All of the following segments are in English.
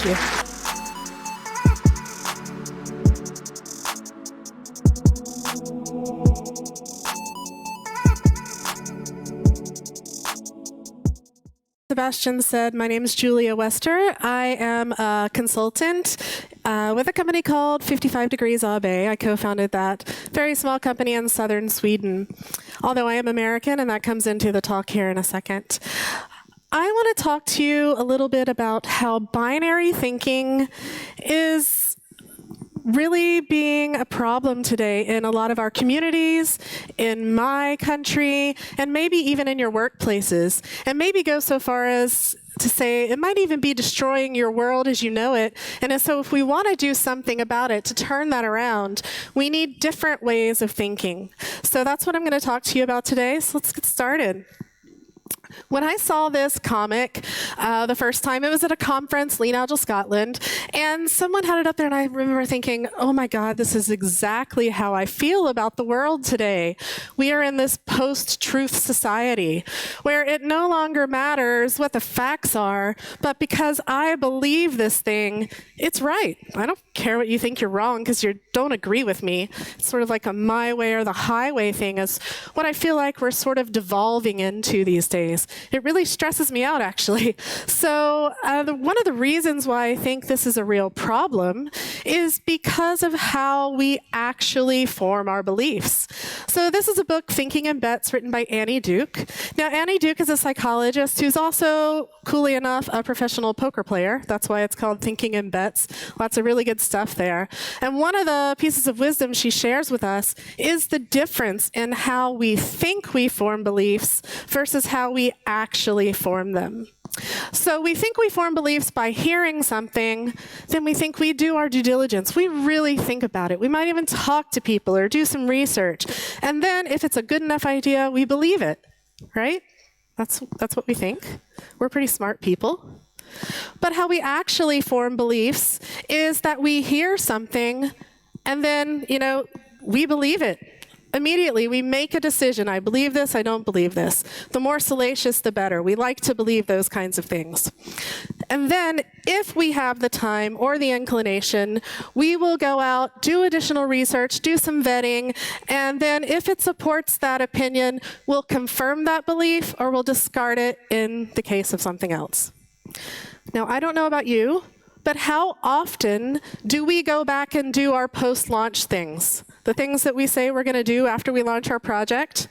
you. Sebastian said, my name is Julia Wester. I am a consultant with a company called 55 Degrees AB. I co-founded that very small company in southern Sweden, although I am American, and that comes into the talk here in a second. I want to talk to you a little bit about how binary thinking is really being a problem today in a lot of our communities, in my country, and maybe even in your workplaces, and maybe go so far as to say it might even be destroying your world as you know it. And so if we want to do something about it, to turn that around, we need different ways of thinking. So that's what I'm going to talk to you about today. So let's get started. When I saw this comic the first time, it was at a conference, Lean Agile Scotland, and someone had it up there, and I remember thinking, oh my God, this is exactly how I feel about the world today. We are in this post-truth society where it no longer matters what the facts are, but because I believe this thing, it's right. I don't care what you think you're wrong because you don't agree with me. It's sort of like a my way or the highway thing is what I feel like we're sort of devolving into these days. It really stresses me out, actually. So one of the reasons why I think this is a real problem is because of how we actually form our beliefs. So this is a book, Thinking in Bets, written by Annie Duke. Now, Annie Duke is a psychologist who's also, coolly enough, a professional poker player. That's why it's called Thinking in Bets. Lots of really good stuff there. And one of the pieces of wisdom she shares with us is the difference in how we think we form beliefs versus how we actually form them. So we think we form beliefs by hearing something, then we think we do our due diligence. We really think about it. We might even talk to people or do some research. And then if it's a good enough idea, we believe it, right? That's what we think. We're pretty smart people. But how we actually form beliefs is that we hear something and then, we believe it. Immediately, we make a decision. I believe this, I don't believe this. The more salacious, the better. We like to believe those kinds of things. And then, if we have the time or the inclination, we will go out, do additional research, do some vetting, and then if it supports that opinion, we'll confirm that belief or we'll discard it in the case of something else. Now, I don't know about you, but how often do we go back and do our post-launch things? The things that we say we're going to do after we launch our project,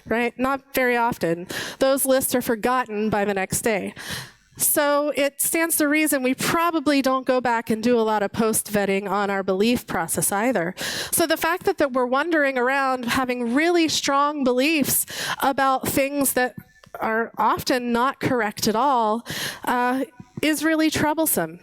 right? Not very often. Those lists are forgotten by the next day. So it stands to reason we probably don't go back and do a lot of post-vetting on our belief process either. So the fact that we're wandering around having really strong beliefs about things that are often not correct at all is really troublesome.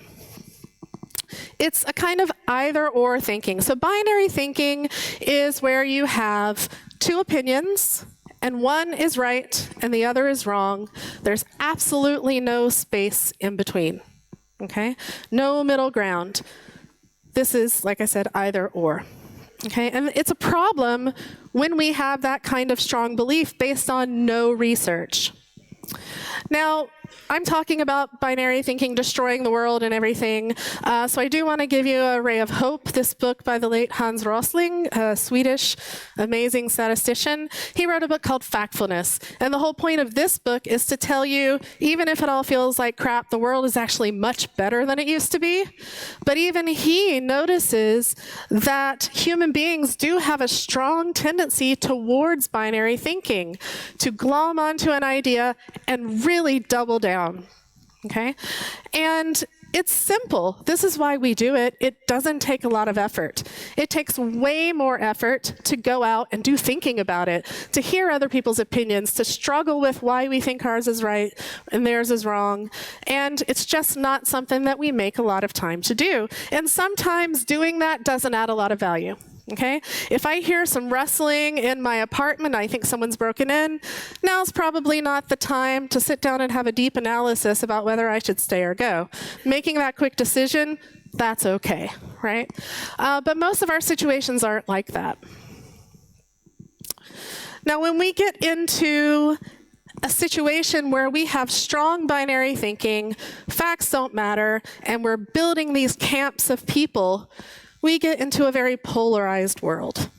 It's a kind of either-or thinking. So binary thinking is where you have two opinions, and one is right and the other is wrong. There's absolutely no space in between, okay? No middle ground. This is, like I said, either-or. Okay, and it's a problem when we have that kind of strong belief based on no research. Now, I'm talking about binary thinking destroying the world and everything. So I do want to give you a ray of hope. This book by the late Hans Rosling, a Swedish amazing statistician, he wrote a book called Factfulness. And the whole point of this book is to tell you, even if it all feels like crap, the world is actually much better than it used to be. But even he notices that human beings do have a strong tendency towards binary thinking, to glom onto an idea and really double down, okay? And it's simple. This is why we do it. It doesn't take a lot of effort. It takes way more effort to go out and do thinking about it, to hear other people's opinions, to struggle with why we think ours is right and theirs is wrong. And it's just not something that we make a lot of time to do. And sometimes doing that doesn't add a lot of value. Okay? If I hear some rustling in my apartment, I think someone's broken in, now's probably not the time to sit down and have a deep analysis about whether I should stay or go. Making that quick decision, that's okay, right? But most of our situations aren't like that. Now, when we get into a situation where we have strong binary thinking, facts don't matter, and we're building these camps of people, we get into a very polarized world.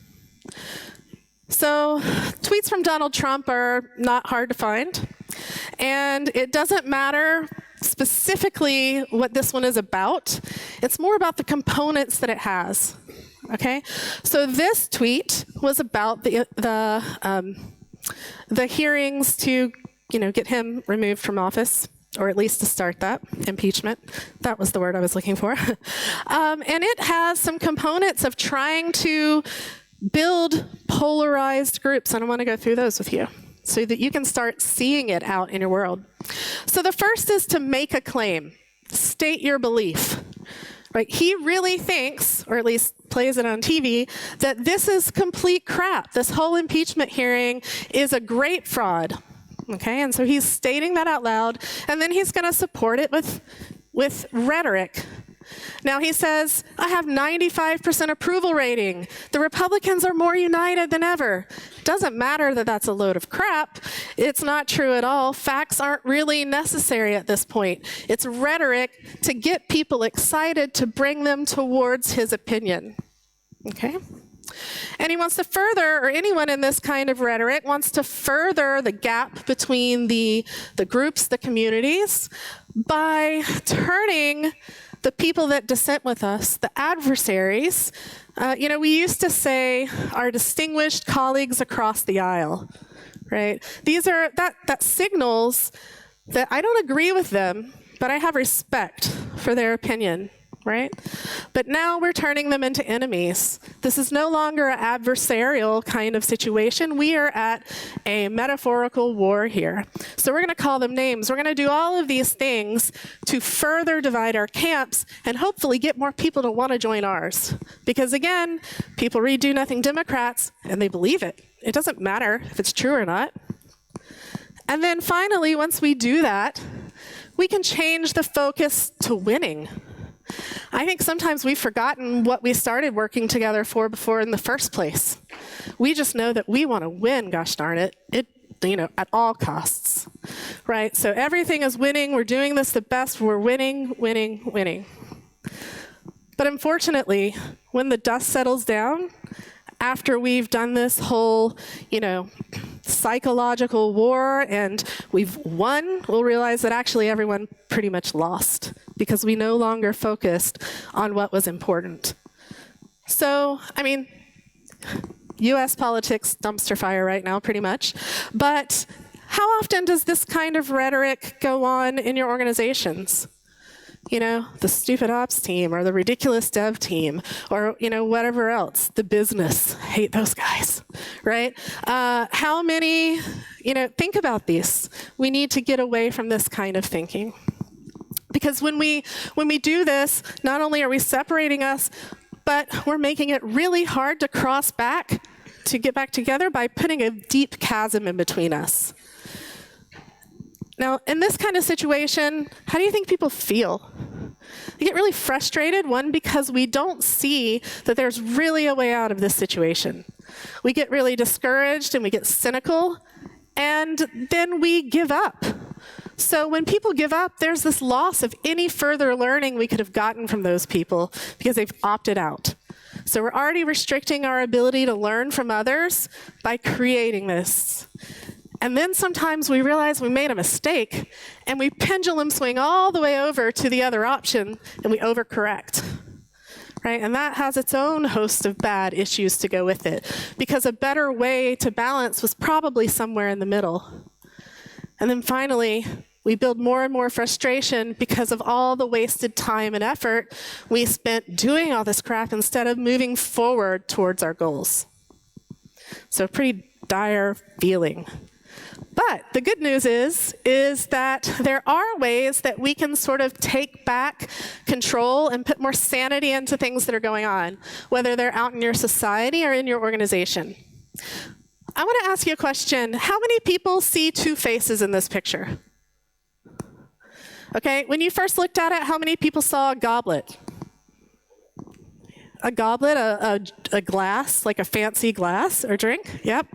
So tweets from Donald Trump are not hard to find. And it doesn't matter specifically what this one is about. It's more about the components that it has. Okay? So this tweet was about the hearings to, get him removed from office, or at least to start that, impeachment. That was the word I was looking for. And it has some components of trying to build polarized groups, and I want to go through those with you so that you can start seeing it out in your world. So the first is to make a claim, state your belief. Right? He really thinks, or at least plays it on TV, that this is complete crap. This whole impeachment hearing is a great fraud. Okay, and so he's stating that out loud, and then he's going to support it with rhetoric. Now he says, I have 95% approval rating. The Republicans are more united than ever. Doesn't matter that that's a load of crap. It's not true at all. Facts aren't really necessary at this point. It's rhetoric to get people excited to bring them towards his opinion. Okay? And he wants to further, or anyone in this kind of rhetoric wants to further the gap between the groups, the communities, by turning the people that dissent with us, the adversaries, we used to say our distinguished colleagues across the aisle, right? These are, that signals that I don't agree with them, but I have respect for their opinion, right? But now we're turning them into enemies. This is no longer an adversarial kind of situation. We are at a metaphorical war here. So we're going to call them names. We're going to do all of these things to further divide our camps and hopefully get more people to want to join ours. Because again, people read Do Nothing Democrats and they believe it. It doesn't matter if it's true or not. And then finally, once we do that, we can change the focus to winning. I think sometimes we've forgotten what we started working together for before in the first place. We just know that we want to win, gosh darn it, at all costs, right? So everything is winning. We're doing this the best. We're winning, winning, winning. But unfortunately, when the dust settles down, after we've done this whole, psychological war and we've won, we'll realize that actually everyone pretty much lost because we no longer focused on what was important. So, US politics, dumpster fire right now, pretty much. But how often does this kind of rhetoric go on in your organizations? The stupid ops team or the ridiculous dev team or, whatever else, the business, hate those guys, right? How many, think about these. We need to get away from this kind of thinking. Because when we do this, not only are we separating us, but we're making it really hard to cross back, to get back together by putting a deep chasm in between us. Now, in this kind of situation, how do you think people feel? They get really frustrated, one, because we don't see that there's really a way out of this situation. We get really discouraged and we get cynical, and then we give up. So when people give up, there's this loss of any further learning we could have gotten from those people because they've opted out. So we're already restricting our ability to learn from others by creating this. And then sometimes we realize we made a mistake and we pendulum swing all the way over to the other option and we overcorrect, right? And that has its own host of bad issues to go with it because a better way to balance was probably somewhere in the middle. And then finally, we build more and more frustration because of all the wasted time and effort we spent doing all this crap instead of moving forward towards our goals. So pretty dire feeling. But the good news is that there are ways that we can sort of take back control and put more sanity into things that are going on, whether they're out in your society or in your organization. I want to ask you a question. How many people see two faces in this picture? Okay, when you first looked at it, how many people saw a goblet? a goblet, a glass, like a fancy glass or drink? Yep.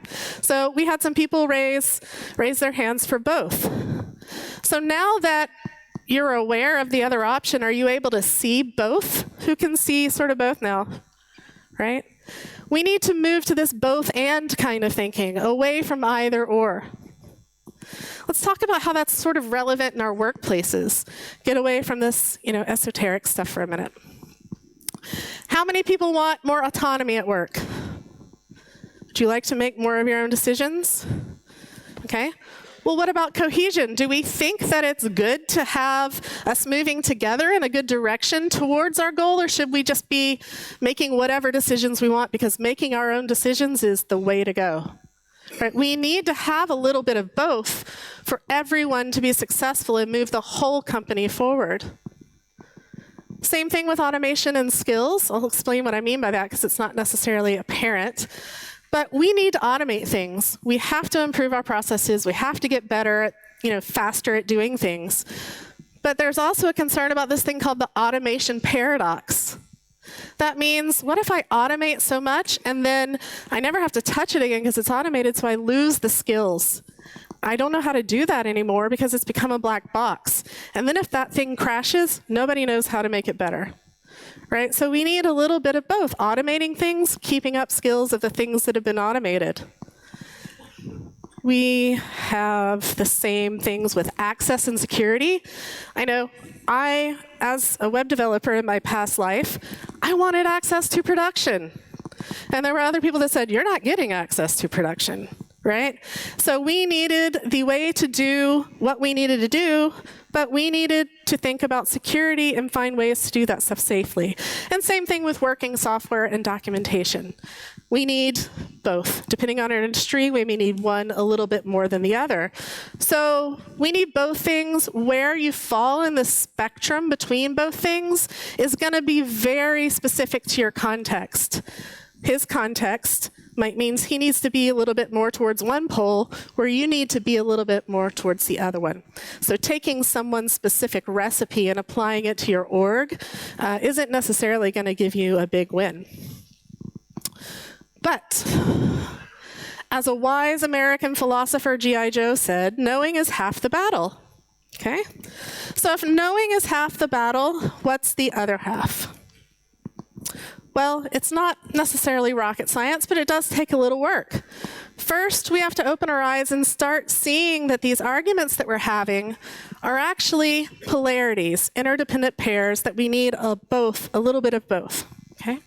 So we had some people raise their hands for both. So now that you're aware of the other option, are you able to see both? Who can see sort of both now, right? We need to move to this both and kind of thinking, away from either or. Let's talk about how that's sort of relevant in our workplaces. Get away from this, esoteric stuff for a minute. How many people want more autonomy at work? Would you like to make more of your own decisions? Okay. Well, what about cohesion? Do we think that it's good to have us moving together in a good direction towards our goal, or should we just be making whatever decisions we want because making our own decisions is the way to go? Right? We need to have a little bit of both for everyone to be successful and move the whole company forward. Same thing with automation and skills. I'll explain what I mean by that because it's not necessarily apparent. But we need to automate things. We have to improve our processes. We have to get better at, faster at doing things. But there's also a concern about this thing called the automation paradox. That means, what if I automate so much and then I never have to touch it again because it's automated, so I lose the skills? I don't know how to do that anymore because it's become a black box. And then if that thing crashes, nobody knows how to make it better. Right? So we need a little bit of both, automating things, keeping up skills of the things that have been automated. We have the same things with access and security. I know as a web developer in my past life, I wanted access to production. And there were other people that said, you're not getting access to production, right? So we needed the way to do what we needed to do, but we needed to think about security and find ways to do that stuff safely. And same thing with working software and documentation. We need both. Depending on our industry, we may need one a little bit more than the other. So we need both things. Where you fall in the spectrum between both things is going to be very specific to your context. His context might means he needs to be a little bit more towards one pole, where you need to be a little bit more towards the other one. So taking someone's specific recipe and applying it to your org isn't necessarily going to give you a big win. But as a wise American philosopher, G.I. Joe, said, knowing is half the battle. Okay? So if knowing is half the battle, what's the other half? Well, it's not necessarily rocket science, but it does take a little work. First, we have to open our eyes and start seeing that these arguments that we're having are actually polarities, interdependent pairs that we need a little bit of both. Okay?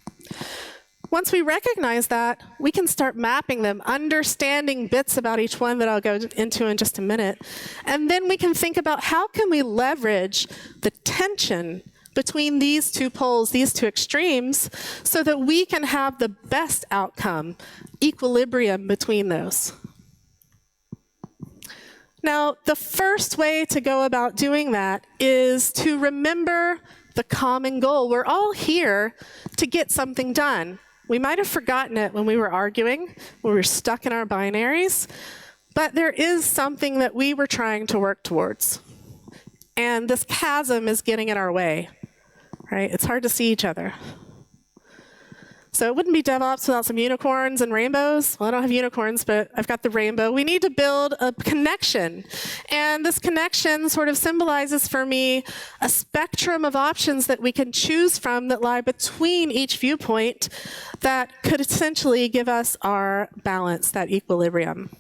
Once we recognize that, we can start mapping them, understanding bits about each one that I'll go into in just a minute. And then we can think about how can we leverage the tension between these two poles, these two extremes, so that we can have the best outcome, equilibrium between those. Now, the first way to go about doing that is to remember the common goal. We're all here to get something done. We might have forgotten it when we were arguing, when we were stuck in our binaries, but there is something that we were trying to work towards. And this chasm is getting in our way, right? It's hard to see each other. So it wouldn't be DevOps without some unicorns and rainbows. Well, I don't have unicorns, but I've got the rainbow. We need to build a connection. And this connection sort of symbolizes for me a spectrum of options that we can choose from that lie between each viewpoint that could essentially give us our balance, that equilibrium.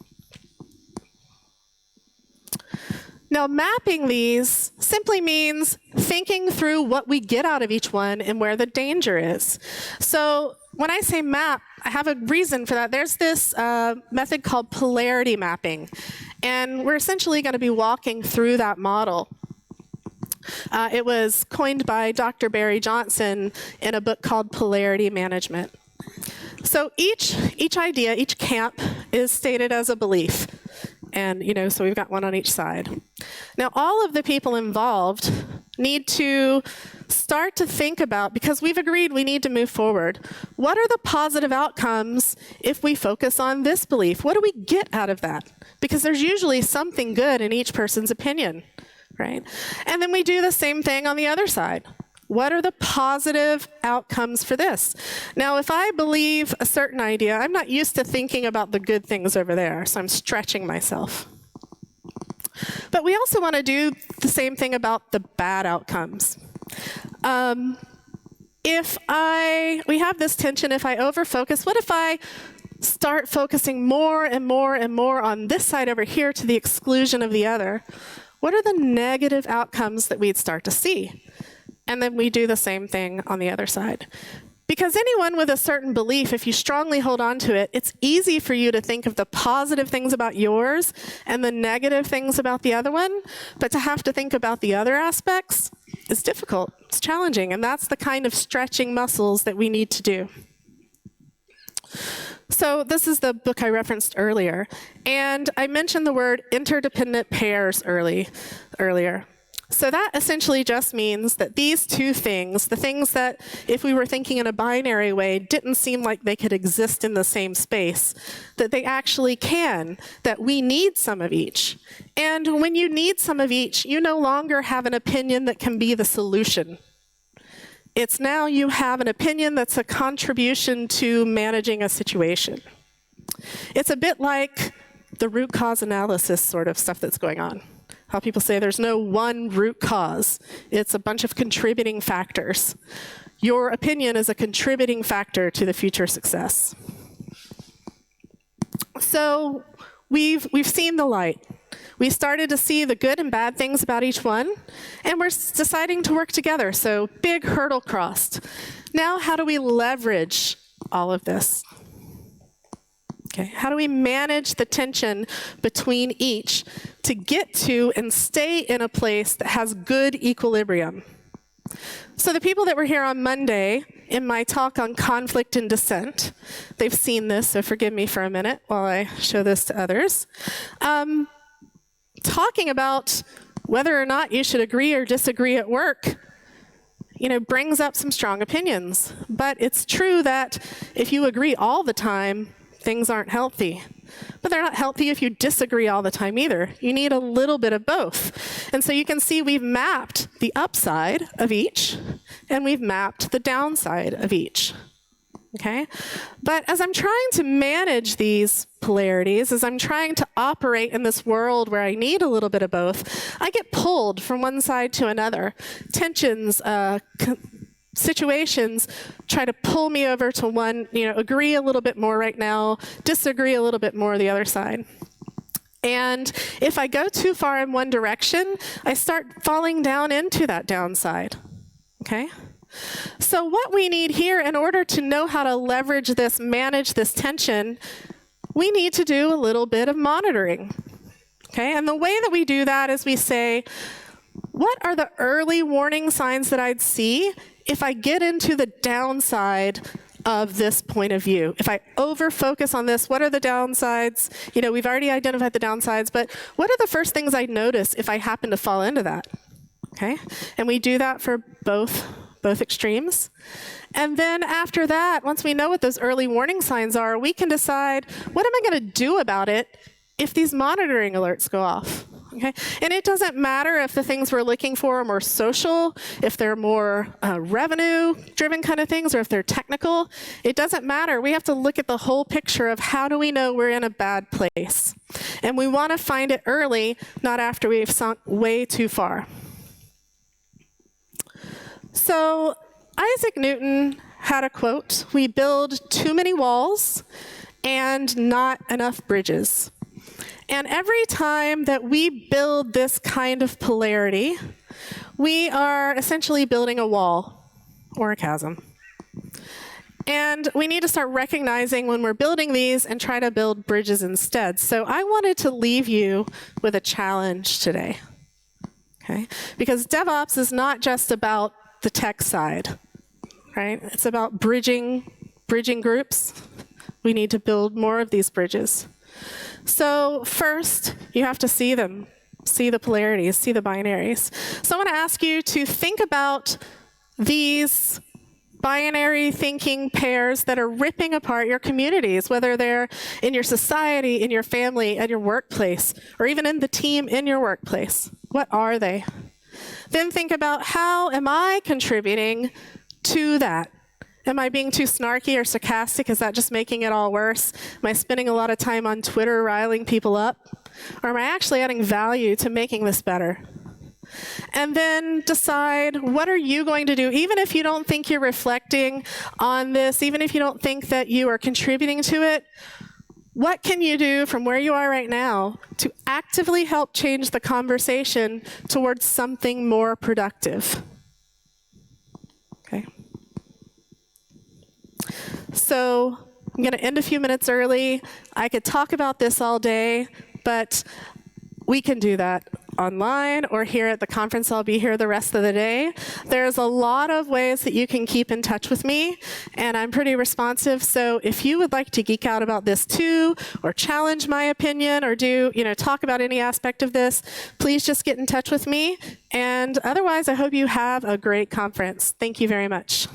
Now, mapping these simply means thinking through what we get out of each one and where the danger is. So when I say map, I have a reason for that. There's this method called polarity mapping, and we're essentially going to be walking through that model. It was coined by Dr. Barry Johnson in a book called Polarity Management. So each idea, each camp is stated as a belief. And, so we've got one on each side. Now, all of the people involved need to start to think about, because we've agreed we need to move forward, what are the positive outcomes if we focus on this belief? What do we get out of that? Because there's usually something good in each person's opinion, right? And then we do the same thing on the other side. What are the positive outcomes for this? Now, if I believe a certain idea, I'm not used to thinking about the good things over there, so I'm stretching myself. But we also want to do the same thing about the bad outcomes. We have this tension, if I overfocus, what if I start focusing more and more and more on this side over here to the exclusion of the other? What are the negative outcomes that we'd start to see? And then we do the same thing on the other side. Because anyone with a certain belief, if you strongly hold on to it, it's easy for you to think of the positive things about yours and the negative things about the other one. But to have to think about the other aspects is difficult. It's challenging. And that's the kind of stretching muscles that we need to do. So this is the book I referenced earlier. And I mentioned the word interdependent pairs earlier. So that essentially just means that these two things, the things that if we were thinking in a binary way didn't seem like they could exist in the same space, that they actually can, that we need some of each. And when you need some of each, you no longer have an opinion that can be the solution. It's now you have an opinion that's a contribution to managing a situation. It's a bit like the root cause analysis sort of stuff that's going on. How people say there's no one root cause. It's a bunch of contributing factors. Your opinion is a contributing factor to the future success. So we've seen the light. We started to see the good and bad things about each one, and we're deciding to work together. So big hurdle crossed. Now how do we leverage all of this? Okay, how do we manage the tension between each to get to and stay in a place that has good equilibrium? So the people that were here on Monday in my talk on conflict and dissent, they've seen this, so forgive me for a minute while I show this to others. Talking about whether or not you should agree or disagree at work, brings up some strong opinions. But it's true that if you agree all the time, things aren't healthy. But they're not healthy if you disagree all the time either. You need a little bit of both. And so you can see we've mapped the upside of each, and we've mapped the downside of each. Okay? But as I'm trying to manage these polarities, as I'm trying to operate in this world where I need a little bit of both, I get pulled from one side to another. Tensions, situations try to pull me over to one, agree a little bit more right now, disagree a little bit more the other side. And if I go too far in one direction, I start falling down into that downside, okay? So what we need here in order to know how to leverage this, manage this tension, we need to do a little bit of monitoring, okay? And the way that we do that is we say, what are the early warning signs that I'd see if I get into the downside of this point of view? If I over-focus on this, what are the downsides? We've already identified the downsides, but what are the first things I'd notice if I happen to fall into that? Okay? And we do that for both extremes. And then after that, once we know what those early warning signs are, we can decide, what am I going to do about it if these monitoring alerts go off? Okay? And it doesn't matter if the things we're looking for are more social, if they're more revenue-driven kind of things, or if they're technical. It doesn't matter. We have to look at the whole picture of how do we know we're in a bad place. And we want to find it early, not after we've sunk way too far. So Isaac Newton had a quote, "We build too many walls and not enough bridges." And every time that we build this kind of polarity, we are essentially building a wall or a chasm. And we need to start recognizing when we're building these and try to build bridges instead. So I wanted to leave you with a challenge today, okay? Because DevOps is not just about the tech side, right? It's about bridging groups. We need to build more of these bridges. So first, you have to see them, see the polarities, see the binaries. So I want to ask you to think about these binary thinking pairs that are ripping apart your communities, whether they're in your society, in your family, at your workplace, or even in the team in your workplace. What are they? Then think about, how am I contributing to that? Am I being too snarky or sarcastic? Is that just making it all worse? Am I spending a lot of time on Twitter riling people up? Or am I actually adding value to making this better? And then decide, what are you going to do? Even if you don't think you're reflecting on this, even if you don't think that you are contributing to it, what can you do from where you are right now to actively help change the conversation towards something more productive? Okay. So I'm going to end a few minutes early. I could talk about this all day, but we can do that online or here at the conference. I'll be here the rest of the day. There's a lot of ways that you can keep in touch with me, and I'm pretty responsive. So if you would like to geek out about this too, or challenge my opinion, or talk about any aspect of this, please just get in touch with me. And otherwise, I hope you have a great conference. Thank you very much.